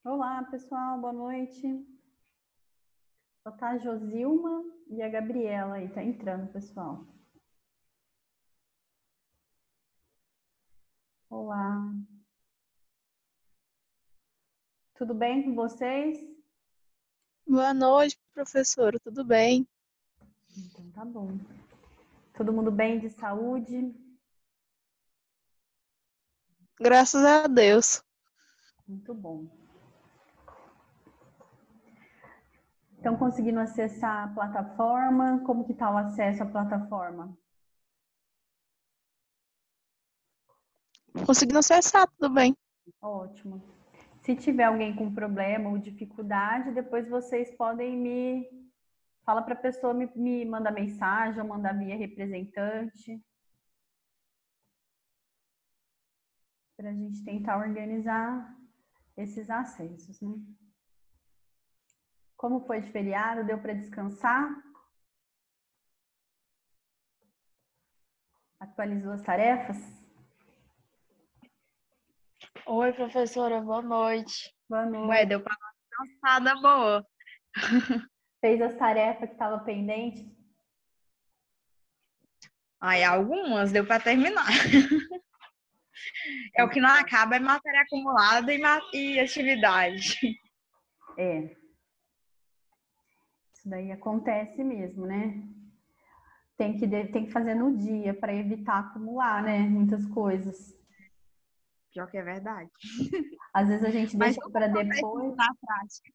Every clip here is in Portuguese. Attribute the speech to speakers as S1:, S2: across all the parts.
S1: Olá, pessoal, boa noite. Só tá a Josilma e a Gabriela aí, tá entrando, pessoal. Olá. Tudo bem com vocês?
S2: Boa noite, professora. Tudo bem?
S1: Então tá bom. Todo mundo bem de saúde?
S2: Graças a Deus.
S1: Muito bom. Estão conseguindo acessar a plataforma? Como que tá o acesso à plataforma?
S2: Conseguindo acessar, tudo bem.
S1: Ótimo. Se tiver alguém com problema ou dificuldade, depois vocês podem fala para a pessoa me mandar mensagem ou mandar via representante, para a gente tentar organizar esses acessos, né? Como foi de feriado? Deu para descansar? Atualizou as tarefas?
S3: Oi, professora, boa noite.
S1: Boa noite.
S3: Deu para dar uma descansada boa.
S1: Fez as tarefas que estavam pendentes?
S3: Algumas deu para terminar. É o que não acaba, é matéria acumulada e atividade.
S1: É. Isso daí acontece mesmo, né? Tem que fazer no dia para evitar acumular, né? Muitas coisas.
S3: Pior que é verdade.
S1: Às vezes a gente deixa para depois.
S3: Na prática.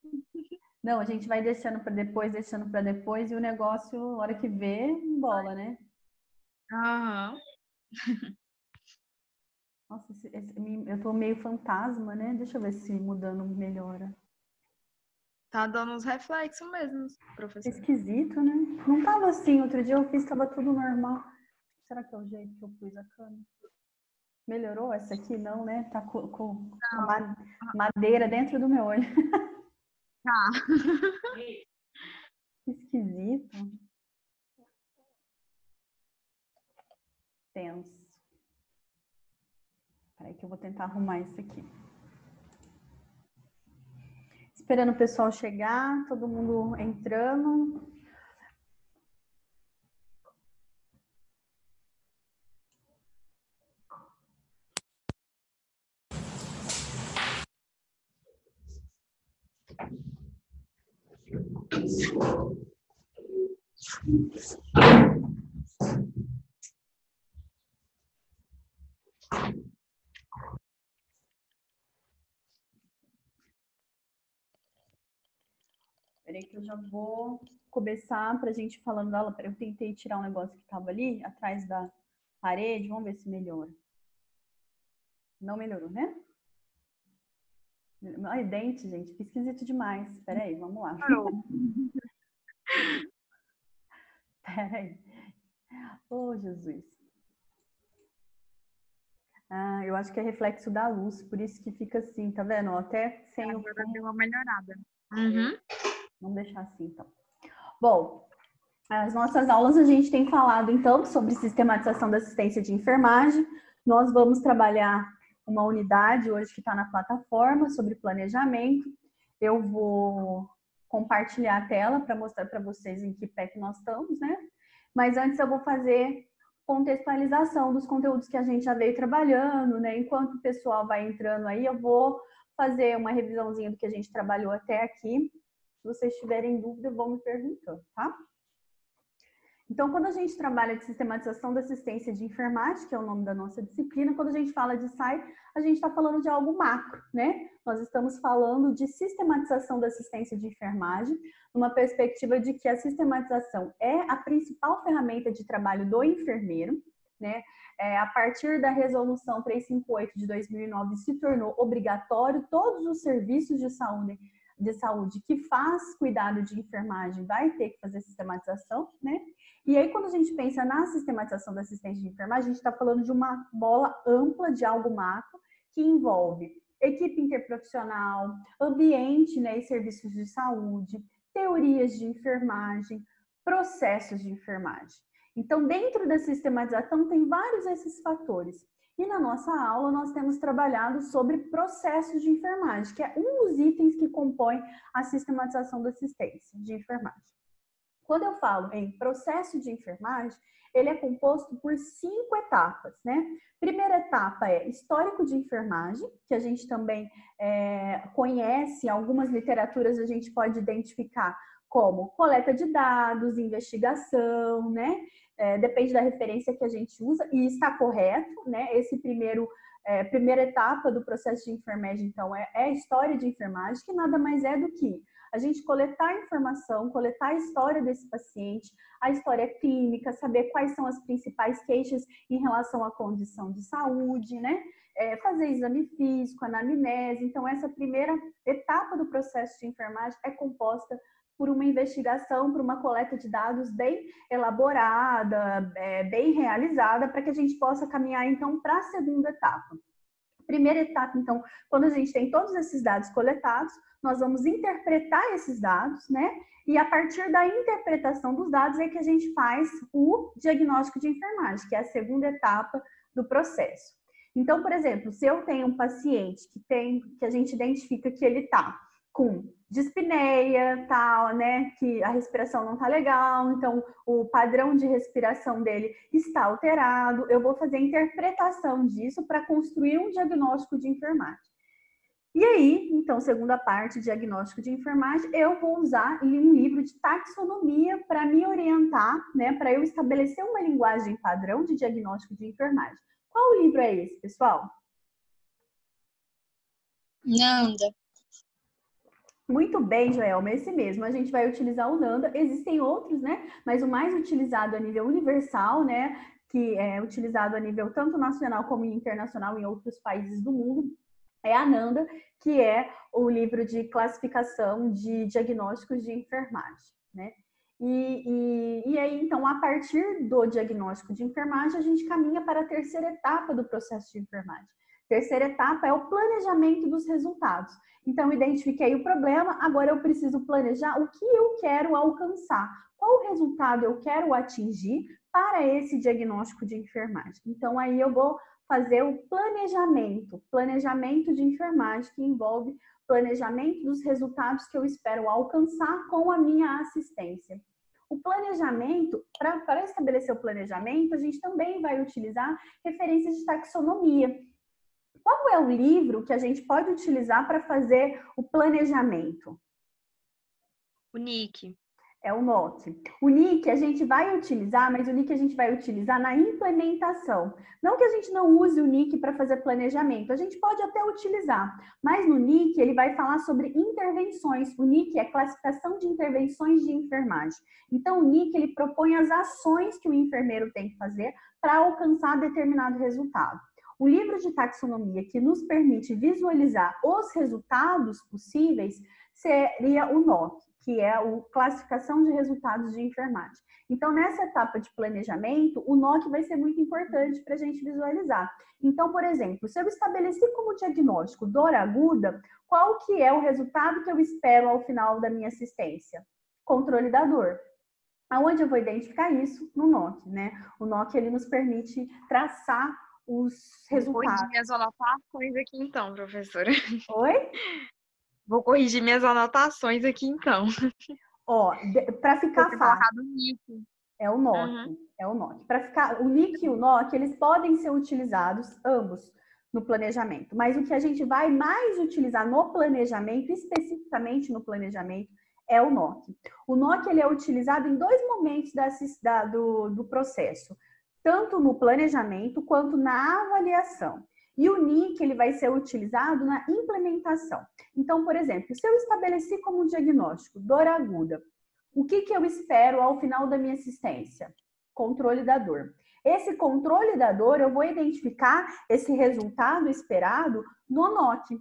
S1: Não, a gente vai deixando para depois, e o negócio, na hora que vê, bola, né?
S3: Aham.
S1: Nossa, eu tô meio fantasma, né? Deixa eu ver se mudando melhora.
S3: Tá dando uns reflexos mesmo, professora.
S1: Esquisito, né? Não tava assim, outro dia eu fiz, tava tudo normal. Será que é o jeito que eu pus a câmera? Melhorou essa aqui? Não, né? Tá com madeira dentro do meu olho.
S3: Tá.
S1: Esquisito. Tenso. Peraí que eu vou tentar arrumar isso aqui. Esperando o pessoal chegar, todo mundo entrando. Peraí que eu já vou começar pra gente falando da aula. Eu tentei tirar um negócio que tava ali, atrás da parede. Vamos ver se melhora. Não melhorou, né? Ai, dente, gente. Que esquisito demais. Peraí, vamos lá. Peraí. Oh, Jesus. Ah, eu acho que é reflexo da luz, por isso que fica assim, tá vendo? Até sem o
S3: Agora
S1: fundo.
S3: deu uma melhorada. Uhum.
S1: Vamos deixar assim, então. Bom, as nossas aulas a gente tem falado, então, sobre sistematização da assistência de enfermagem. Nós vamos trabalhar uma unidade hoje que está na plataforma sobre planejamento. Eu vou compartilhar a tela para mostrar para vocês em que pé que nós estamos, né? Mas antes eu vou fazer contextualização dos conteúdos que a gente já veio trabalhando, né? Enquanto o pessoal vai entrando aí, eu vou fazer uma revisãozinha do que a gente trabalhou até aqui. Se vocês tiverem dúvida, vão me perguntando, tá? Então, quando a gente trabalha de sistematização da assistência de enfermagem, que é o nome da nossa disciplina, quando a gente fala de SAI, a gente está falando de algo macro, né? Nós estamos falando de sistematização da assistência de enfermagem, numa perspectiva de que a sistematização é a principal ferramenta de trabalho do enfermeiro, né? A partir da resolução 358 de 2009, se tornou obrigatório todos os serviços de saúde que faz cuidado de enfermagem vai ter que fazer sistematização, né? E aí, quando a gente pensa na sistematização da assistência de enfermagem, a gente está falando de uma bola ampla de algo macro que envolve equipe interprofissional, ambiente, né, e serviços de saúde, teorias de enfermagem, processos de enfermagem. Então, dentro da sistematização, tem vários desses fatores. E na nossa aula nós temos trabalhado sobre processos de enfermagem, que é um dos itens que compõe a sistematização da assistência de enfermagem. Quando eu falo em processo de enfermagem, ele é composto por 5 etapas, né? Primeira etapa é histórico de enfermagem, que a gente também conhece, algumas literaturas a gente pode identificar como coleta de dados, investigação, né? Depende da referência que a gente usa, e está correto, né? Esse primeira etapa do processo de enfermagem, então, é a história de enfermagem, que nada mais é do que a gente coletar informação, coletar a história desse paciente, a história clínica, saber quais são as principais queixas em relação à condição de saúde, né? Fazer exame físico, anamnese. Então, essa primeira etapa do processo de enfermagem é composta por uma investigação, por uma coleta de dados bem elaborada, bem realizada, para que a gente possa caminhar, então, para a segunda etapa. Primeira etapa, então, quando a gente tem todos esses dados coletados, nós vamos interpretar esses dados, né? E a partir da interpretação dos dados é que a gente faz o diagnóstico de enfermagem, que é a segunda etapa do processo. Então, por exemplo, se eu tenho um paciente que a gente identifica que ele está com dispneia, tal, né, que a respiração não tá legal, então o padrão de respiração dele está alterado, eu vou fazer a interpretação disso para construir um diagnóstico de enfermagem. E aí, então, segunda parte, diagnóstico de enfermagem, eu vou usar um livro de taxonomia para me orientar, né, para eu estabelecer uma linguagem padrão de diagnóstico de enfermagem. Qual livro é esse, pessoal?
S3: Nanda.
S1: Muito bem, Joelma, esse mesmo. A gente vai utilizar o Nanda. Existem outros, né? Mas o mais utilizado a nível universal, né? Que é utilizado a nível tanto nacional como internacional em outros países do mundo, é a Nanda, que é o livro de classificação de diagnósticos de enfermagem, né? E aí, então, a partir do diagnóstico de enfermagem, a gente caminha para a terceira etapa do processo de enfermagem. Terceira etapa é o planejamento dos resultados. Então, identifiquei o problema, agora eu preciso planejar o que eu quero alcançar, qual resultado eu quero atingir para esse diagnóstico de enfermagem. Então, aí eu vou fazer o planejamento de enfermagem, que envolve planejamento dos resultados que eu espero alcançar com a minha assistência. O planejamento, para estabelecer o planejamento, a gente também vai utilizar referências de taxonomia. Qual é o livro que a gente pode utilizar para fazer o planejamento?
S3: O NIC.
S1: É o NOC. O NIC a gente vai utilizar, mas o NIC a gente vai utilizar na implementação. Não que a gente não use o NIC para fazer planejamento, a gente pode até utilizar, mas no NIC ele vai falar sobre intervenções. O NIC é classificação de intervenções de enfermagem. Então o NIC ele propõe as ações que o enfermeiro tem que fazer para alcançar determinado resultado. O livro de taxonomia que nos permite visualizar os resultados possíveis seria o NOC, que é a classificação de resultados de enfermagem. Então, nessa etapa de planejamento, o NOC vai ser muito importante para a gente visualizar. Então, por exemplo, se eu estabeleci como diagnóstico dor aguda, qual que é o resultado que eu espero ao final da minha assistência? Controle da dor. Aonde eu vou identificar isso? No NOC, né? O NOC, ele nos permite traçar os resultados.
S3: Vou corrigir minhas anotações aqui então, professora.
S1: Oi?
S3: Vou corrigir minhas anotações aqui então.
S1: Ó, para ficar fácil.
S3: O NIC.
S1: É o NOC. É o NOC. Para ficar, o NIC e o NOC, eles podem ser utilizados ambos no planejamento, mas o que a gente vai mais utilizar no planejamento, especificamente no planejamento, é o NOC. O NOC ele é utilizado em dois momentos do processo, tanto no planejamento quanto na avaliação. E o NIC ele vai ser utilizado na implementação. Então, por exemplo, se eu estabeleci como diagnóstico dor aguda, o que eu espero ao final da minha assistência? Controle da dor. Esse controle da dor, eu vou identificar esse resultado esperado no NOC.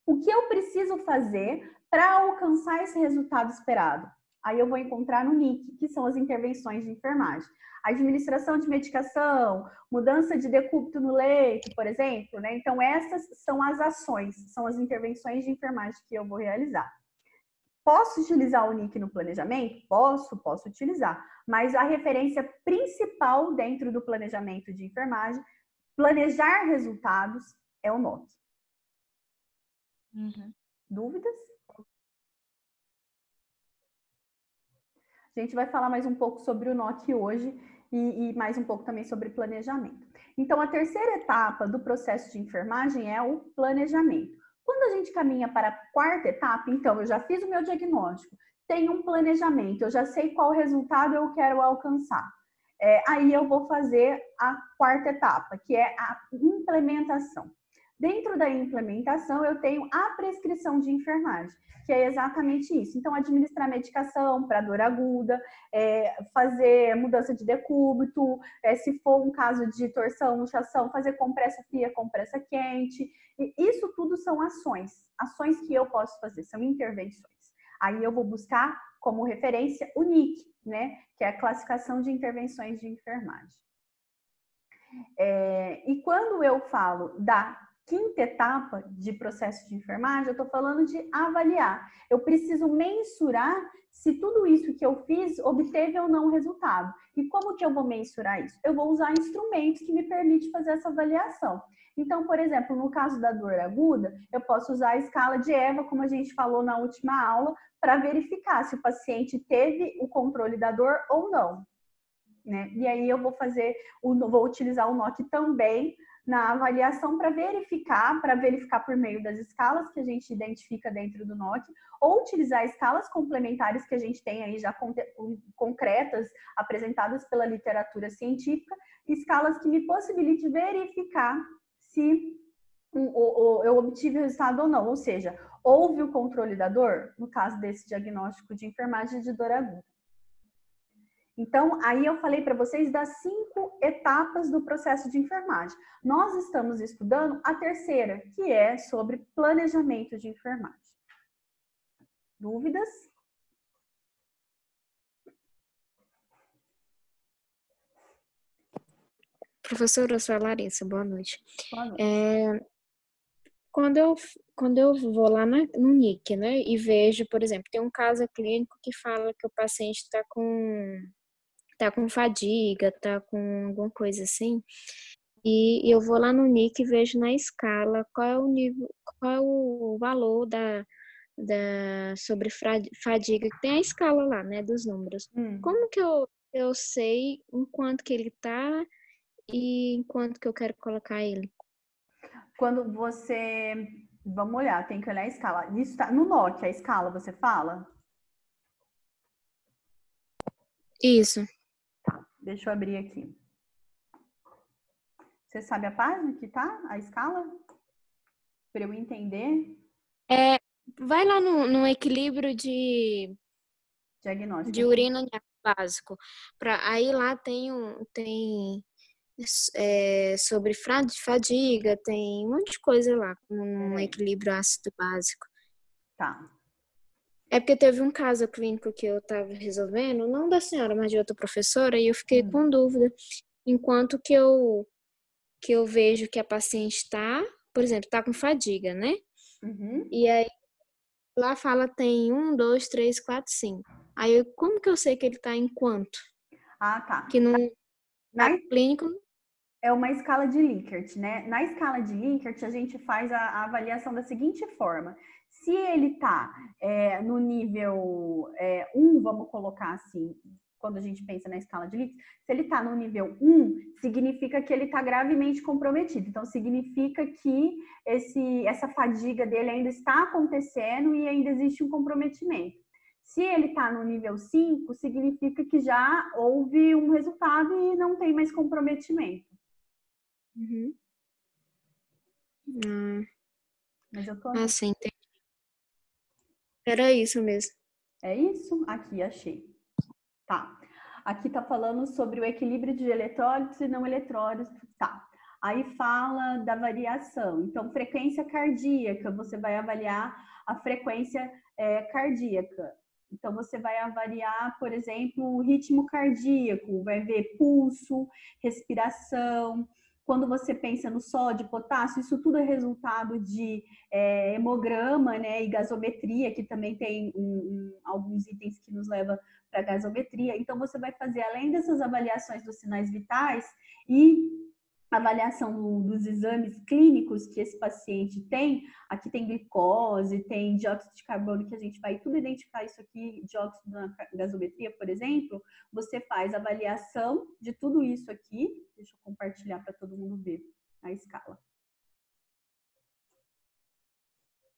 S1: O que eu preciso fazer para alcançar esse resultado esperado? Aí eu vou encontrar no NIC, que são as intervenções de enfermagem. Administração de medicação, mudança de decúbito no leito, por exemplo, né? Então, essas são as ações, são as intervenções de enfermagem que eu vou realizar. Posso utilizar o NIC no planejamento? Posso utilizar. Mas a referência principal dentro do planejamento de enfermagem Planejar resultados é o NOC. Dúvidas? A gente vai falar mais um pouco sobre o NOC hoje e mais um pouco também sobre planejamento. Então, a terceira etapa do processo de enfermagem é o planejamento. Quando a gente caminha para a quarta etapa, então, eu já fiz o meu diagnóstico, tenho um planejamento, eu já sei qual resultado eu quero alcançar. Aí eu vou fazer a quarta etapa, que é a implementação. Dentro da implementação, eu tenho a prescrição de enfermagem, que é exatamente isso. Então, administrar medicação para dor aguda, fazer mudança de decúbito, se for um caso de torção, luxação, fazer compressa fria, compressa quente. E isso tudo são ações que eu posso fazer, são intervenções. Aí eu vou buscar como referência o NIC, né? Que é a classificação de intervenções de enfermagem. E quando eu falo da quinta etapa de processo de enfermagem, eu estou falando de avaliar. Eu preciso mensurar se tudo isso que eu fiz obteve ou não resultado. E como que eu vou mensurar isso? Eu vou usar instrumentos que me permitem fazer essa avaliação. Então, por exemplo, no caso da dor aguda, eu posso usar a escala de EVA, como a gente falou na última aula, para verificar se o paciente teve o controle da dor ou não. Né? E aí eu vou utilizar o NOC também na avaliação para verificar por meio das escalas que a gente identifica dentro do NOC, ou utilizar escalas complementares que a gente tem aí já concretas, apresentadas pela literatura científica, escalas que me possibilitem verificar se eu obtive o resultado ou não, ou seja, houve o controle da dor, no caso desse diagnóstico de enfermagem de dor aguda. Então, aí eu falei para vocês das 5 etapas do processo de enfermagem. Nós estamos estudando a terceira, que é sobre planejamento de enfermagem. Dúvidas?
S4: Professora, eu sou a Larissa, boa noite.
S1: Boa noite.
S4: Quando eu vou lá no NIC, né, e vejo, por exemplo, tem um caso clínico que fala que o paciente está com fadiga, está com alguma coisa assim, e eu vou lá no NIC e vejo na escala qual é o nível, qual é o valor sobre fadiga, que tem a escala lá, né, dos números. Como que eu sei em quanto que ele está e em quanto que eu quero colocar ele?
S1: Quando você... Vamos olhar, tem que olhar a escala. Isso tá no NOC, a escala, você fala?
S4: Isso.
S1: Tá, deixa eu abrir aqui. Você sabe a página que tá, a escala? Para eu entender?
S4: Vai lá no equilíbrio de
S1: Diagnóstico.
S4: urina básico. Aí lá tem sobre fadiga, tem um monte de coisa lá, um equilíbrio ácido básico.
S1: Tá.
S4: É porque teve um caso clínico que eu estava resolvendo, não da senhora, mas de outra professora, e eu fiquei com dúvida. Enquanto que eu vejo que a paciente está, por exemplo, está com fadiga, né? E aí lá fala tem 1, 2, 3, 4, 5. Aí como que eu sei que ele está em quanto?
S1: Ah, tá.
S4: Que no clínico...
S1: É uma escala de Likert, né? Na escala de Likert, a gente faz a avaliação da seguinte forma. Se ele está no nível 1, vamos colocar assim, quando a gente pensa na escala de Likert, se ele está no nível 1, significa que ele está gravemente comprometido. Então, significa que essa fadiga dele ainda está acontecendo e ainda existe um comprometimento. Se ele está no nível 5, significa que já houve um resultado e não tem mais comprometimento. Mas eu tô...
S4: sim, entendi. Era isso mesmo.
S1: É isso? Aqui, achei. Tá. Aqui tá falando sobre o equilíbrio de eletrólitos e não eletrólitos. Tá. Aí fala da variação. Então, frequência cardíaca, você vai avaliar a frequência cardíaca. Então, você vai avaliar, por exemplo, o ritmo cardíaco, vai ver pulso, respiração. Quando você pensa no sódio, potássio, isso tudo é resultado de hemograma, né, e gasometria, que também tem alguns itens que nos levam para gasometria. Então, você vai fazer, além dessas avaliações dos sinais vitais, e avaliação dos exames clínicos que esse paciente tem. Aqui tem glicose, tem dióxido de carbono, que a gente vai tudo identificar isso aqui, dióxido na gasometria, por exemplo. Você faz avaliação de tudo isso aqui. Deixa eu compartilhar para todo mundo ver a escala.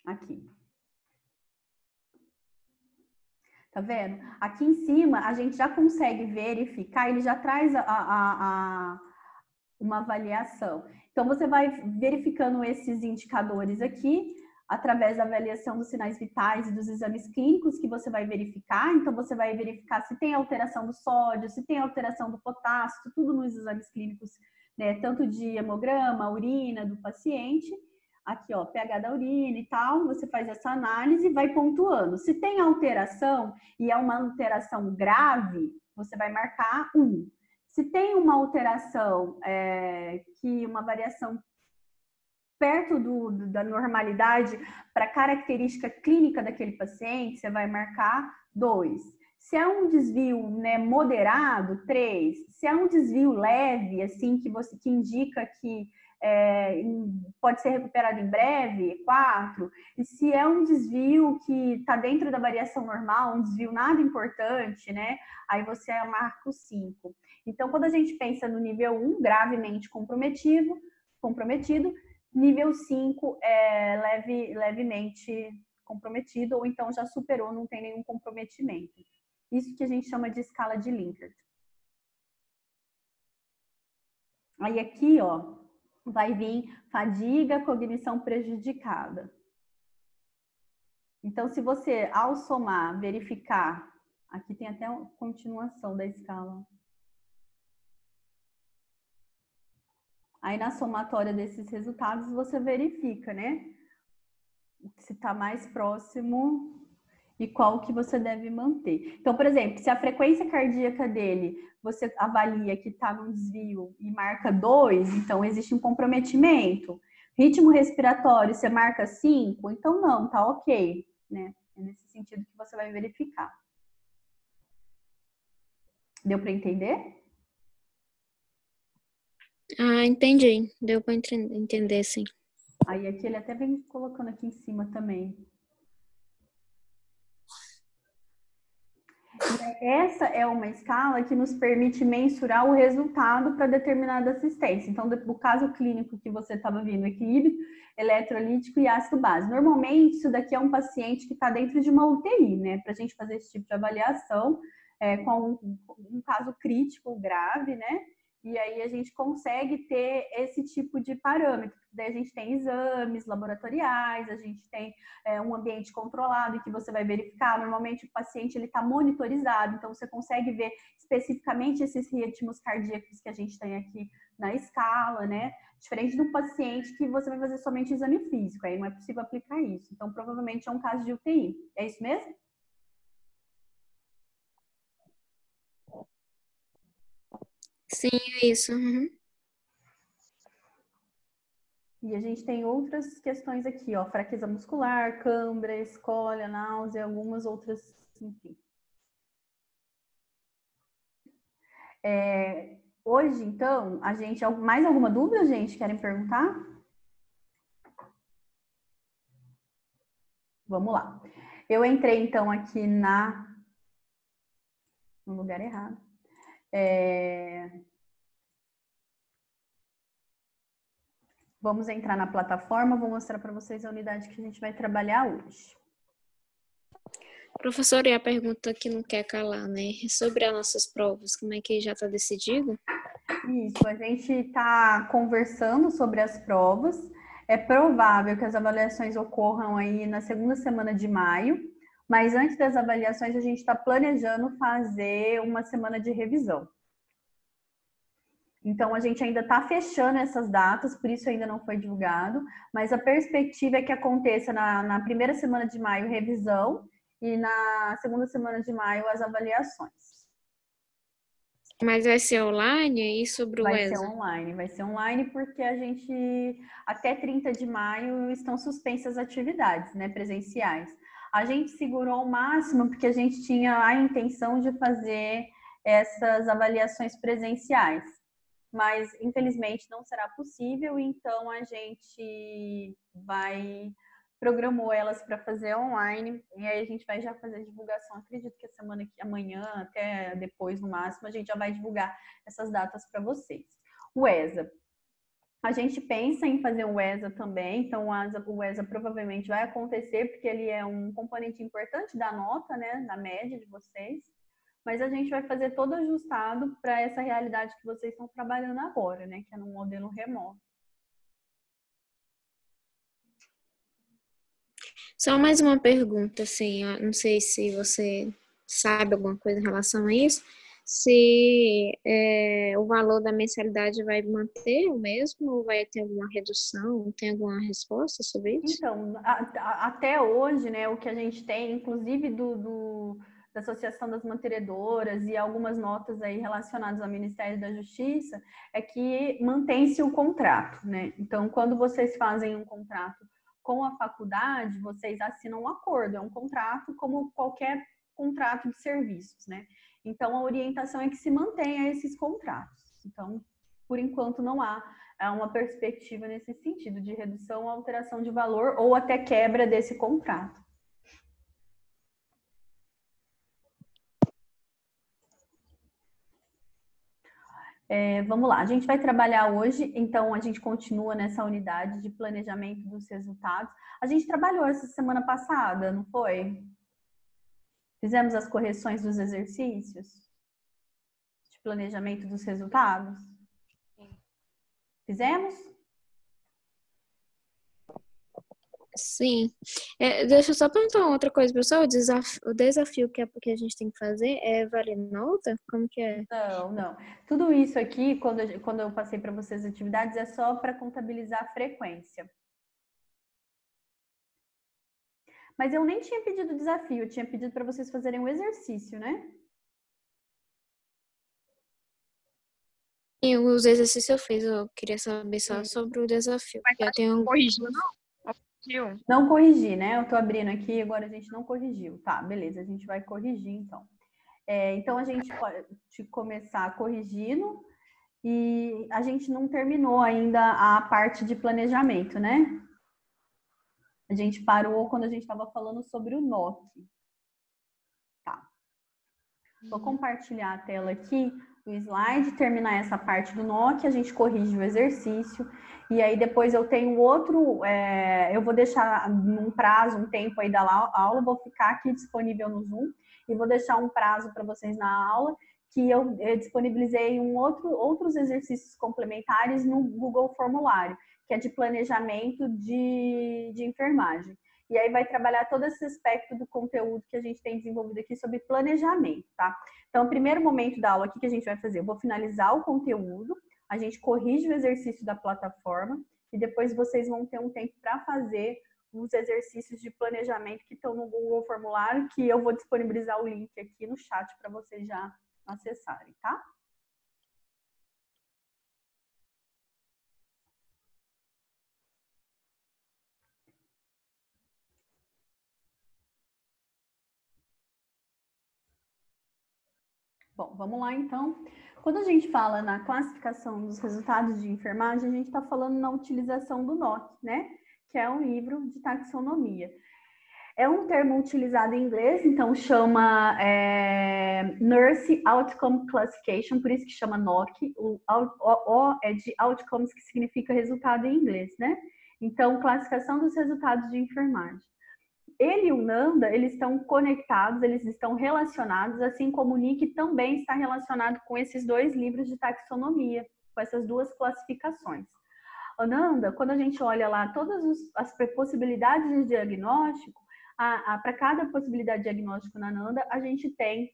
S1: Aqui. Tá vendo? Aqui em cima, a gente já consegue verificar, ele já traz uma avaliação. Então, você vai verificando esses indicadores aqui, através da avaliação dos sinais vitais e dos exames clínicos que você vai verificar. Então, você vai verificar se tem alteração do sódio, se tem alteração do potássio, tudo nos exames clínicos, né? Tanto de hemograma, urina do paciente. Aqui, ó, pH da urina e tal, você faz essa análise e vai pontuando. Se tem alteração e é uma alteração grave, você vai marcar 1. Se tem uma alteração, uma variação perto da normalidade para a característica clínica daquele paciente, você vai marcar 2. Se é um desvio, né, moderado, 3. Se é um desvio leve, assim, que indica que pode ser recuperado em breve, 4. E se é um desvio que está dentro da variação normal, um desvio nada importante, né? Aí você marca o 5. Então, quando a gente pensa no nível 1, gravemente comprometido, nível 5 é levemente comprometido, ou então já superou, não tem nenhum comprometimento. Isso que a gente chama de escala de Likert. Aí aqui, ó, vai vir fadiga, cognição prejudicada. Então, se você, ao somar, verificar, aqui tem até uma continuação da escala. Aí, na somatória desses resultados, você verifica, né? Se está mais próximo e qual que você deve manter. Então, por exemplo, se a frequência cardíaca dele, você avalia que está num desvio e marca 2, então existe um comprometimento. Ritmo respiratório, você marca 5, então não, tá ok, né? É nesse sentido que você vai verificar. Deu para entender?
S4: Ah, entendi. Deu para entender, sim.
S1: Aí aqui ele até vem colocando aqui em cima também. Essa é uma escala que nos permite mensurar o resultado para determinada assistência. Então, do caso clínico que você estava vendo, equilíbrio eletrolítico e ácido base. Normalmente, isso daqui é um paciente que está dentro de uma UTI, né? Para a gente fazer esse tipo de avaliação, com um caso crítico, grave, né? E aí a gente consegue ter esse tipo de parâmetro. Daí a gente tem exames laboratoriais, a gente tem um ambiente controlado em que você vai verificar. Normalmente o paciente está monitorizado, então você consegue ver especificamente esses ritmos cardíacos que a gente tem aqui na escala, né? Diferente do paciente que você vai fazer somente exame físico, aí não é possível aplicar isso. Então provavelmente é um caso de UTI. É isso mesmo?
S4: Sim, é isso. Uhum.
S1: E a gente tem outras questões aqui, ó, fraqueza muscular, câimbra, escólia, náusea, algumas outras, enfim. Hoje, então, a gente... Mais alguma dúvida, gente? Querem perguntar? Vamos lá. Eu entrei, então, aqui no lugar errado. Vamos entrar na plataforma, vou mostrar para vocês a unidade que a gente vai trabalhar hoje.
S4: Professora, e a pergunta que não quer calar, né? Sobre as nossas provas, como é que já está decidido?
S1: Isso, a gente está conversando sobre as provas. É provável que as avaliações ocorram aí na segunda semana de maio, mas antes das avaliações a gente está planejando fazer uma semana de revisão. Então, a gente ainda está fechando essas datas, por isso ainda não foi divulgado, mas a perspectiva é que aconteça na primeira semana de maio revisão e na segunda semana de maio as avaliações.
S4: Mas vai ser online e sobre o ESA?
S1: Vai ser online porque a gente, até 30 de maio, estão suspensas as atividades, né, presenciais. A gente segurou o máximo porque a gente tinha a intenção de fazer essas avaliações presenciais. mas infelizmente não será possível, então a gente programou elas para fazer online, e aí a gente vai já fazer a divulgação. Acredito que a semana que amanhã, até depois no máximo, a gente já vai divulgar essas datas para vocês. O ESA. A gente pensa em fazer um ESA também, então o ESA provavelmente vai acontecer, porque ele é um componente importante da nota, né, da média de vocês, mas a gente vai fazer todo ajustado para essa realidade que vocês estão trabalhando agora, né, que é no modelo remoto.
S4: Só mais uma pergunta, assim, eu não sei se você sabe alguma coisa em relação a isso, se o valor da mensalidade vai manter o mesmo ou vai ter alguma redução? Tem alguma resposta sobre isso?
S1: Então, até hoje, né, o que a gente tem, inclusive da Associação das Mantenedoras e algumas notas aí relacionadas ao Ministério da Justiça, é que mantém-se o contrato, né? Então, quando vocês fazem um contrato com a faculdade, vocês assinam um acordo, é um contrato como qualquer contrato de serviços, né? Então, a orientação é que se mantenha esses contratos. Então, por enquanto, não há uma perspectiva nesse sentido, de redução ou alteração de valor ou até quebra desse contrato. Vamos lá, a gente vai trabalhar hoje, então a gente continua nessa unidade de planejamento dos resultados. A gente trabalhou essa semana passada, não foi? Fizemos as correções dos exercícios de planejamento dos resultados? Fizemos?
S4: Sim. Deixa eu só perguntar uma outra coisa, pessoal. O desafio que a gente tem que fazer vale nota? Como que é?
S1: Não. Tudo isso aqui, quando eu passei para vocês as atividades, é só para contabilizar a frequência. Mas eu nem tinha pedido desafio, eu tinha pedido para vocês fazerem um exercício, né?
S4: E os exercícios eu fiz, eu queria saber só sobre o desafio.
S3: Mas
S4: Eu tenho
S3: corrigiu, não? Corrigiu.
S1: Não corrigi, né? Eu tô abrindo aqui, agora a gente não corrigiu. Tá, beleza, a gente vai corrigir então. Então a gente pode começar corrigindo e a gente não terminou ainda a parte de planejamento, né? A gente parou quando a gente estava falando sobre o NOC. Tá. Vou compartilhar a tela aqui, o slide, terminar essa parte do NOC, a gente corrige o exercício. E aí depois eu tenho outro, eu vou deixar um prazo, um tempo aí da aula, vou ficar aqui disponível no Zoom e vou deixar um prazo para vocês na aula, que eu disponibilizei outros exercícios complementares no Google Formulário, que é de planejamento de enfermagem. E aí vai trabalhar todo esse aspecto do conteúdo que a gente tem desenvolvido aqui sobre planejamento, tá? Então, o primeiro momento da aula, o que a gente vai fazer? Eu vou finalizar o conteúdo, a gente corrige o exercício da plataforma e depois vocês vão ter um tempo para fazer os exercícios de planejamento que estão no Google Formulário, que eu vou disponibilizar o link aqui no chat para vocês já acessarem, tá? Bom, vamos lá então. Quando a gente fala na classificação dos resultados de enfermagem, a gente está falando na utilização do NOC, né? Que é um livro de taxonomia. É um termo utilizado em inglês, então chama Nurse Outcome Classification, por isso que chama NOC. O é de Outcomes, que significa resultado em inglês, né? Então, classificação dos resultados de enfermagem. Ele e o NANDA, eles estão conectados, eles estão relacionados, assim como o NIC também está relacionado com esses dois livros de taxonomia, com essas duas classificações. O NANDA, quando a gente olha lá todas as possibilidades de diagnóstico, para cada possibilidade de diagnóstico na NANDA, a gente tem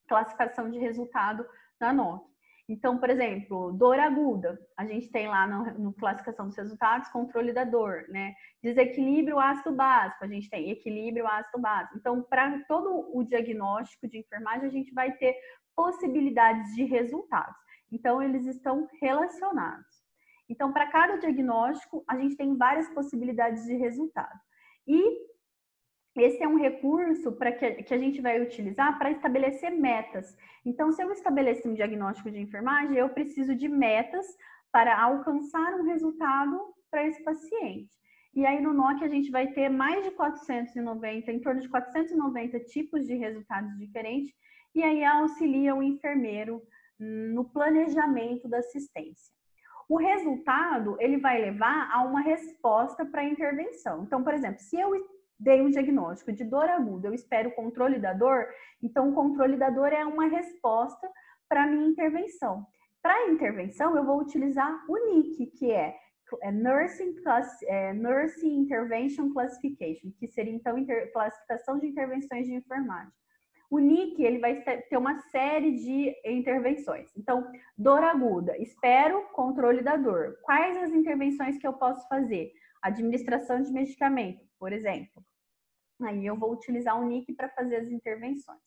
S1: classificação de resultado na NOC. Então, por exemplo, dor aguda, a gente tem lá no classificação dos resultados, controle da dor, né? Desequilíbrio ácido básico, a gente tem equilíbrio ácido básico. Então, para todo o diagnóstico de enfermagem, a gente vai ter possibilidades de resultados. Então, eles estão relacionados. Então, para cada diagnóstico, a gente tem várias possibilidades de resultado. E esse é um recurso que a gente vai utilizar para estabelecer metas. Então, se eu estabelecer um diagnóstico de enfermagem, eu preciso de metas para alcançar um resultado para esse paciente. E aí no NOC a gente vai ter mais de 490, em torno de 490 tipos de resultados diferentes, e aí auxilia o enfermeiro no planejamento da assistência. O resultado, ele vai levar a uma resposta para a intervenção. Então, por exemplo, se eu dei um diagnóstico de dor aguda, eu espero o controle da dor, então o controle da dor é uma resposta para a minha intervenção. Para a intervenção, eu vou utilizar o NIC, que é Nursing Intervention Classification, que seria então classificação de intervenções de enfermagem. O NIC, ele vai ter uma série de intervenções. Então, dor aguda, espero controle da dor. Quais as intervenções que eu posso fazer? Administração de medicamento, por exemplo. Aí eu vou utilizar o NIC para fazer as intervenções.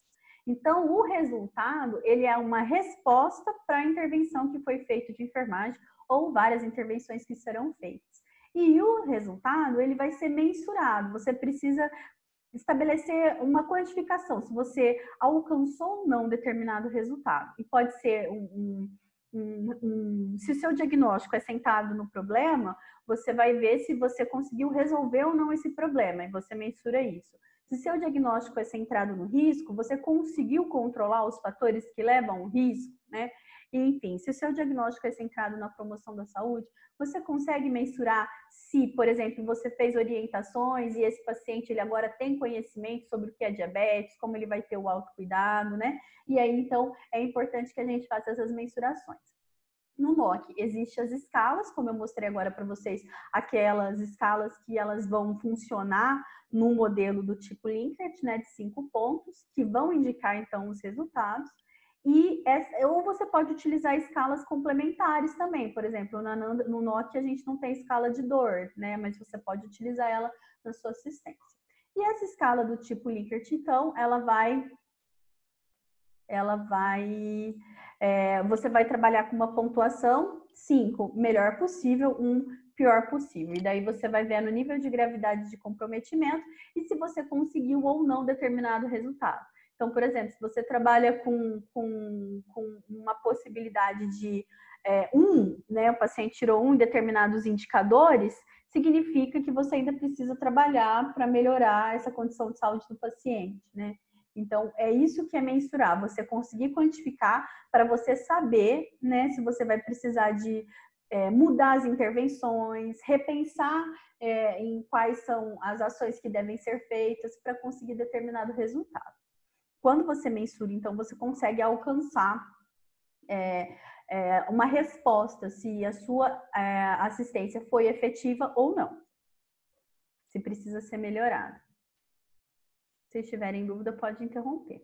S1: Então, o resultado, ele é uma resposta para a intervenção que foi feita de enfermagem ou várias intervenções que serão feitas. E o resultado, ele vai ser mensurado. Você precisa estabelecer uma quantificação, se você alcançou ou não determinado resultado. E pode ser se o seu diagnóstico é centrado no problema, você vai ver se você conseguiu resolver ou não esse problema, e você mensura isso. Se seu diagnóstico é centrado no risco, você conseguiu controlar os fatores que levam ao risco, né? E, enfim, se o seu diagnóstico é centrado na promoção da saúde, você consegue mensurar se, por exemplo, você fez orientações e esse paciente ele agora tem conhecimento sobre o que é diabetes, como ele vai ter o autocuidado, né? E aí, então, é importante que a gente faça essas mensurações. No NOC, existem as escalas, como eu mostrei agora para vocês, aquelas escalas que elas vão funcionar no modelo do tipo Likert, né, de 5 pontos, que vão indicar, então, os resultados. Ou você pode utilizar escalas complementares também. Por exemplo, no NOC a gente não tem escala de dor, né? Mas você pode utilizar ela na sua assistência. E essa escala do tipo Likert, então, você vai trabalhar com uma pontuação 5, melhor possível, 1, pior possível. E daí você vai ver no nível de gravidade de comprometimento e se você conseguiu ou não determinado resultado. Então, por exemplo, se você trabalha com uma possibilidade de 1, né, o paciente tirou 1 em determinados indicadores, significa que você ainda precisa trabalhar para melhorar essa condição de saúde do paciente, né? Então, é isso que é mensurar, você conseguir quantificar para você saber, né, se você vai precisar de mudar as intervenções, repensar em quais são as ações que devem ser feitas para conseguir determinado resultado. Quando você mensura, então, você consegue alcançar uma resposta se a sua assistência foi efetiva ou não, se precisa ser melhorada. Se tiverem dúvida, pode interromper.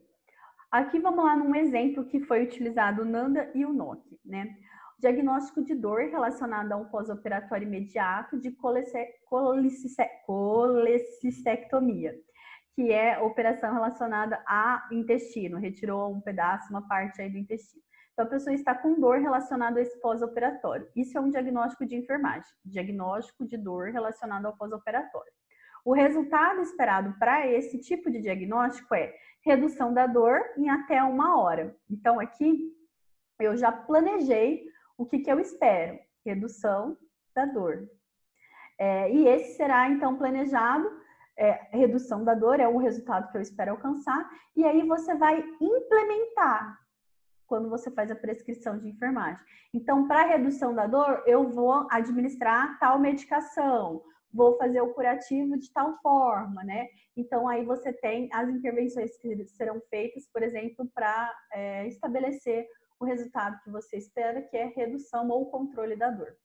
S1: Aqui vamos lá num exemplo que foi utilizado o NANDA e o NOC, né? Diagnóstico de dor relacionado a um pós-operatório imediato de colecistectomia, que é operação relacionada a intestino, retirou um pedaço, uma parte aí do intestino. Então, a pessoa está com dor relacionada a esse pós-operatório. Isso é um diagnóstico de enfermagem, diagnóstico de dor relacionado ao pós-operatório. O resultado esperado para esse tipo de diagnóstico é redução da dor em até 1 hora. Então, aqui eu já planejei o que eu espero, redução da dor. E esse será, então, planejado, redução da dor é o resultado que eu espero alcançar, e aí você vai implementar quando você faz a prescrição de enfermagem. Então, para redução da dor, eu vou administrar tal medicação, vou fazer o curativo de tal forma, né? Então, aí você tem as intervenções que serão feitas, por exemplo, para estabelecer o resultado que você espera, que é redução ou controle da dor.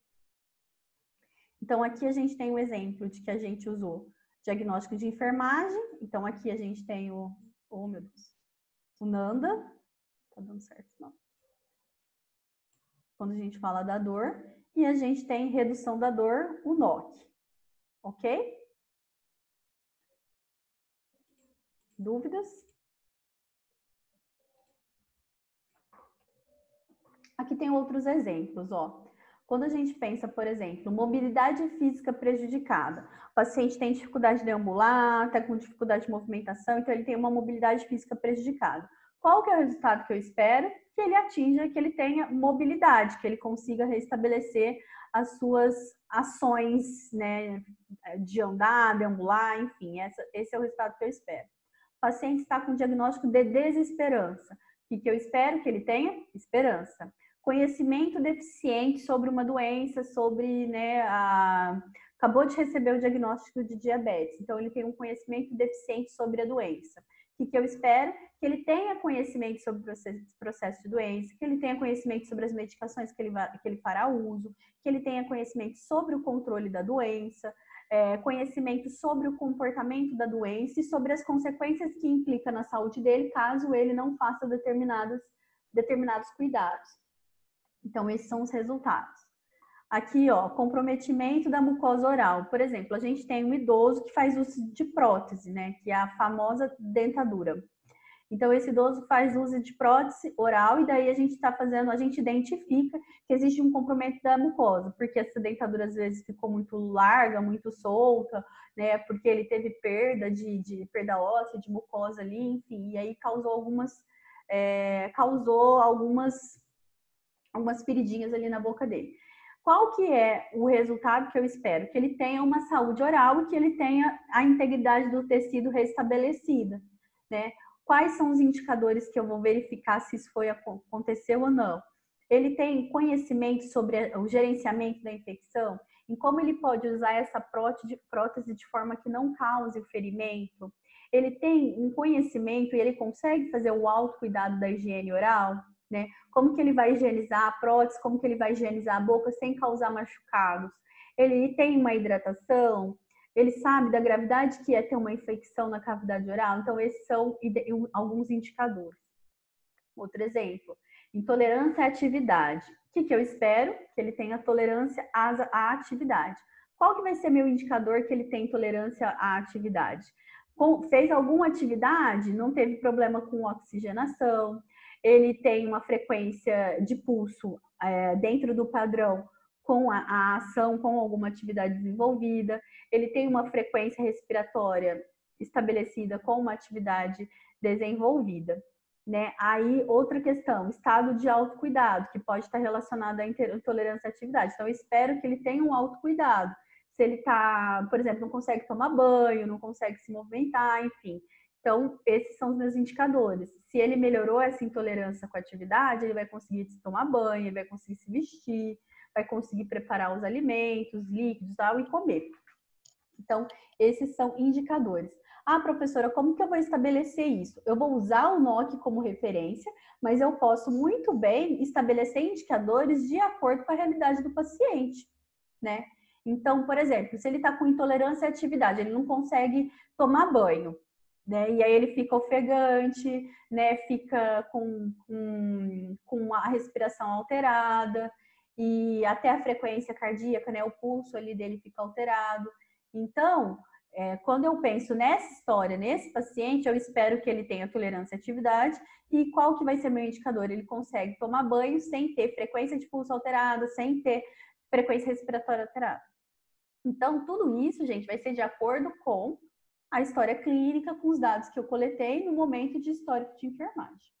S1: Então, aqui a gente tem um exemplo de que a gente usou diagnóstico de enfermagem. Então, aqui a gente tem o NANDA. Tá dando certo, não. Quando a gente fala da dor. E a gente tem redução da dor, o NOC. Ok? Dúvidas? Aqui tem outros exemplos, ó. Quando a gente pensa, por exemplo, mobilidade física prejudicada, o paciente tem dificuldade de deambular, está com dificuldade de movimentação, então ele tem uma mobilidade física prejudicada. Qual que é o resultado que eu espero? Que ele atinja, que ele tenha mobilidade, que ele consiga restabelecer as suas ações, né, de andar, deambular, enfim, esse é o resultado que eu espero. O paciente está com diagnóstico de desesperança. O que eu espero? Que ele tenha esperança. Conhecimento deficiente sobre uma doença, sobre, né, acabou de receber o diagnóstico de diabetes, então ele tem um conhecimento deficiente sobre a doença. O que eu espero? Que ele tenha conhecimento sobre o processo de doença, que ele tenha conhecimento sobre as medicações que ele fará uso, que ele tenha conhecimento sobre o controle da doença, conhecimento sobre o comportamento da doença e sobre as consequências que implica na saúde dele, caso ele não faça determinados cuidados. Então, esses são os resultados. Aqui, ó, comprometimento da mucosa oral. Por exemplo, a gente tem um idoso que faz uso de prótese, né? Que é a famosa dentadura. Então, esse idoso faz uso de prótese oral e daí a gente identifica que existe um comprometimento da mucosa, porque essa dentadura às vezes ficou muito larga, muito solta, né? Porque ele teve perda de perda óssea, de mucosa ali, enfim, e aí causou algumas feridinhas ali na boca dele. Qual que é o resultado que eu espero? Que ele tenha uma saúde oral e que ele tenha a integridade do tecido restabelecida, né? Quais são os indicadores que eu vou verificar se isso aconteceu ou não? Ele tem conhecimento sobre o gerenciamento da infecção, em como ele pode usar essa prótese de forma que não cause o ferimento. Ele tem um conhecimento e ele consegue fazer o autocuidado da higiene oral, né? Como que ele vai higienizar a prótese, como que ele vai higienizar a boca sem causar machucados. Ele tem uma hidratação, ele sabe da gravidade que é ter uma infecção na cavidade oral. Então, esses são alguns indicadores. Outro exemplo, intolerância à atividade. O que eu espero? Que ele tenha tolerância à atividade. Qual que vai ser meu indicador que ele tem intolerância à atividade? Fez alguma atividade, não teve problema com oxigenação, ele tem uma frequência de pulso dentro do padrão com a ação, com alguma atividade desenvolvida, ele tem uma frequência respiratória estabelecida com uma atividade desenvolvida, né? Aí, outra questão, estado de autocuidado, que pode estar relacionado à intolerância à atividade. Então, eu espero que ele tenha um autocuidado. Se ele tá, por exemplo, não consegue tomar banho, não consegue se movimentar, enfim. Então, esses são os meus indicadores. Se ele melhorou essa intolerância com a atividade, ele vai conseguir tomar banho, ele vai conseguir se vestir, vai conseguir preparar os alimentos, líquidos, tal, e comer. Então, esses são indicadores. Ah, professora, como que eu vou estabelecer isso? Eu vou usar o NOC como referência, mas eu posso muito bem estabelecer indicadores de acordo com a realidade do paciente, né? Então, por exemplo, se ele está com intolerância à atividade, ele não consegue tomar banho, né? E aí ele fica ofegante, né? Fica com a respiração alterada e até a frequência cardíaca, né? O pulso ali dele fica alterado. Então, quando eu penso nessa história, nesse paciente, eu espero que ele tenha tolerância à atividade. E qual que vai ser meu indicador? Ele consegue tomar banho sem ter frequência de pulso alterada, sem ter frequência respiratória alterada. Então, tudo isso, gente, vai ser de acordo com a história clínica, com os dados que eu coletei no momento de histórico de enfermagem.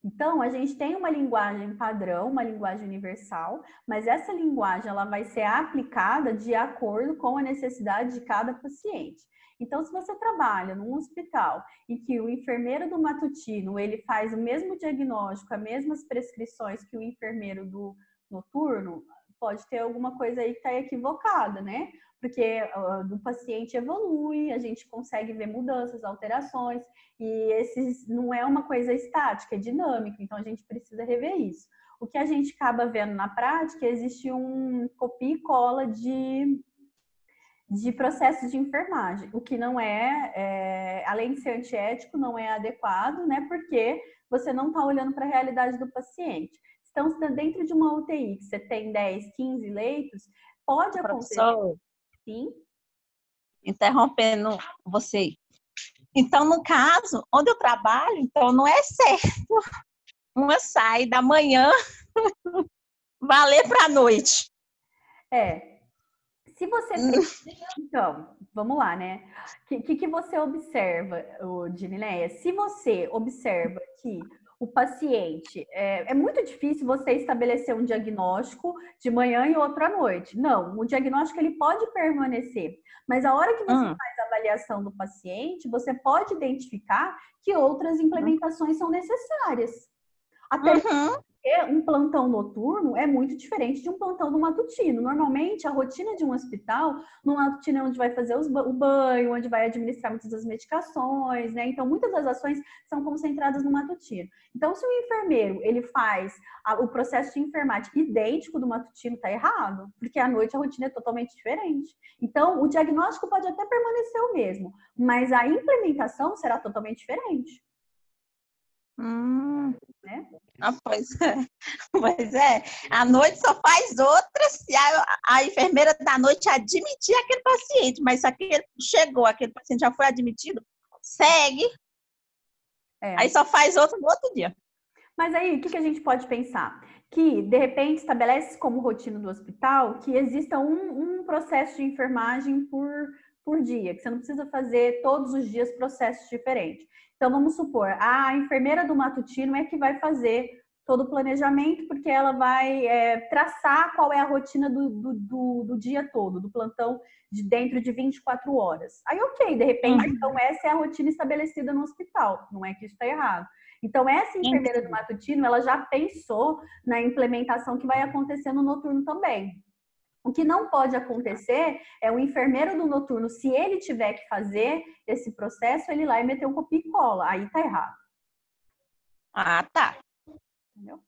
S1: Então, a gente tem uma linguagem padrão, uma linguagem universal, mas essa linguagem ela vai ser aplicada de acordo com a necessidade de cada paciente. Então, se você trabalha num hospital em que o enfermeiro do matutino ele faz o mesmo diagnóstico, as mesmas prescrições que o enfermeiro do noturno, pode ter alguma coisa aí que está equivocada, né? Porque o paciente evolui, a gente consegue ver mudanças, alterações, e esses não é uma coisa estática, é dinâmico, então a gente precisa rever isso. O que a gente acaba vendo na prática, existe um copia e cola de processos de enfermagem, o que não além de ser antiético, não é adequado, né? Porque você não está olhando para a realidade do paciente. Então, se dentro de uma UTI que você tem 10, 15 leitos, pode acontecer...
S5: Professor,
S1: sim?
S5: Interrompendo você. Então, no caso, onde eu trabalho, então não é certo. Uma sai da manhã valer para a noite.
S1: Se você tem... Então, vamos lá, né? O que você observa, Dinileia? Se você observa que o paciente... É muito difícil você estabelecer um diagnóstico de manhã e outro à noite. Não, o diagnóstico ele pode permanecer. Mas a hora que você faz a avaliação do paciente, você pode identificar que outras implementações são necessárias. Até porque um plantão noturno é muito diferente de um plantão no matutino. Normalmente, a rotina de um hospital, no matutino é onde vai fazer o banho, onde vai administrar muitas das medicações, né? Então, muitas das ações são concentradas no matutino. Então, se o enfermeiro, ele faz o processo de enfermagem idêntico do matutino, tá errado, porque à noite a rotina é totalmente diferente. Então, o diagnóstico pode até permanecer o mesmo, mas a implementação será totalmente diferente. Né?
S5: Pois é. À noite só faz outra se a enfermeira da noite admitir aquele paciente, mas se aquele paciente já foi admitido, segue. Aí só faz outro no outro dia.
S1: Mas aí, o que a gente pode pensar? Que, de repente, estabelece como rotina do hospital que exista um processo de enfermagem por dia, que você não precisa fazer todos os dias processos diferentes. Então, vamos supor, a enfermeira do matutino é que vai fazer todo o planejamento, porque ela vai traçar qual é a rotina do dia todo, do plantão dentro de 24 horas. Aí, ok, de repente, então essa é a rotina estabelecida no hospital, não é que isso está errado. Então, essa enfermeira do matutino, ela já pensou na implementação que vai acontecer no noturno também. O que não pode acontecer é o enfermeiro do noturno, se ele tiver que fazer esse processo, ele ir lá e meter um copia e cola. Aí tá errado.
S5: Ah, tá.
S1: Entendeu?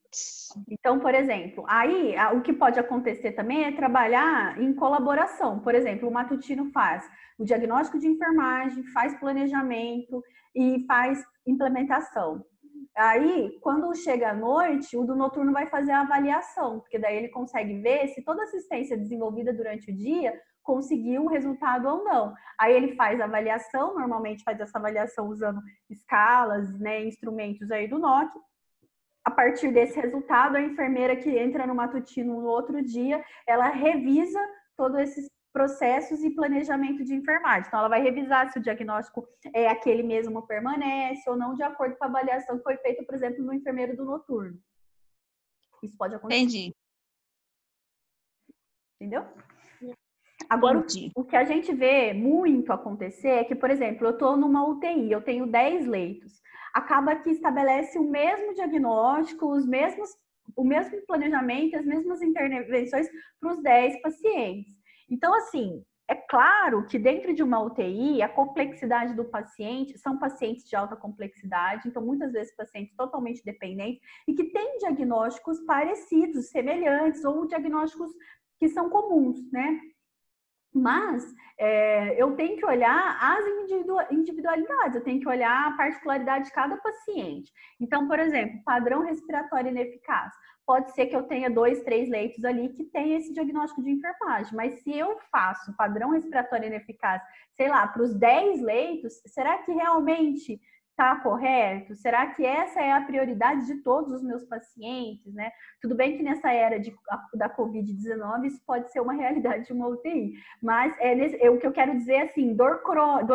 S1: Então, por exemplo, aí o que pode acontecer também é trabalhar em colaboração. Por exemplo, o matutino faz o diagnóstico de enfermagem, faz planejamento e faz implementação. Aí, quando chega à noite, o do noturno vai fazer a avaliação, porque daí ele consegue ver se toda assistência desenvolvida durante o dia conseguiu o resultado ou não. Aí ele faz a avaliação, normalmente faz essa avaliação usando escalas, né, instrumentos aí do NOC. A partir desse resultado, a enfermeira que entra no matutino no outro dia, ela revisa todos esses processos e planejamento de enfermagem. Então, ela vai revisar se o diagnóstico é aquele mesmo, permanece ou não, de acordo com a avaliação que foi feita, por exemplo, no enfermeiro do noturno. Isso pode acontecer.
S5: Entendi.
S1: Entendeu? Agora,
S5: Entendi.
S1: o que a gente vê muito acontecer é que, por exemplo, eu estou numa UTI, eu tenho 10 leitos. Acaba que estabelece o mesmo diagnóstico, o mesmo planejamento, as mesmas intervenções para os 10 pacientes. Então, assim, é claro que dentro de uma UTI, a complexidade do paciente, são pacientes de alta complexidade, então muitas vezes pacientes totalmente dependentes e que têm diagnósticos parecidos, semelhantes, ou diagnósticos que são comuns, né? Mas eu tenho que olhar as individualidades, eu tenho que olhar a particularidade de cada paciente. Então, por exemplo, padrão respiratório ineficaz. Pode ser que eu tenha 2, 3 leitos ali que tem esse diagnóstico de enfermagem, mas se eu faço padrão respiratório ineficaz, sei lá, para os 10 leitos, será que realmente está correto? Será que essa é a prioridade de todos os meus pacientes, né? Tudo bem que nessa era da Covid-19 isso pode ser uma realidade de uma UTI, mas o que eu quero dizer é assim, dor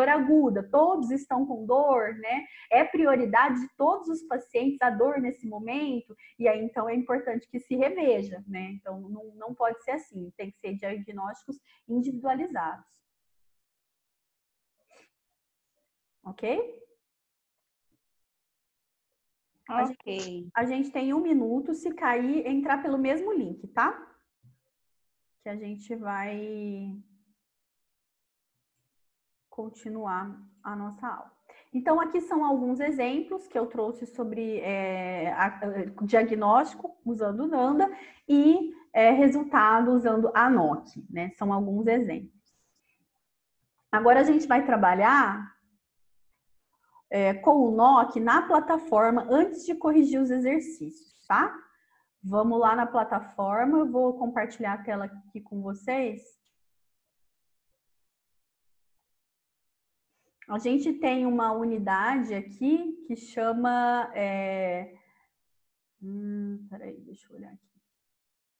S1: aguda, todos estão com dor, né? É prioridade de todos os pacientes a dor nesse momento, e aí então é importante que se reveja, né? Então não pode ser assim, tem que ser diagnósticos individualizados. Ok? A gente tem 1 minuto, se cair, entrar pelo mesmo link, tá? Que a gente vai continuar a nossa aula. Então, aqui são alguns exemplos que eu trouxe sobre diagnóstico usando o NANDA e resultado usando a NOC, né? São alguns exemplos. Agora a gente vai trabalhar com o NOC na plataforma antes de corrigir os exercícios, tá? Vamos lá na plataforma, eu vou compartilhar a tela aqui com vocês. A gente tem uma unidade aqui que chama... Peraí, deixa eu olhar aqui.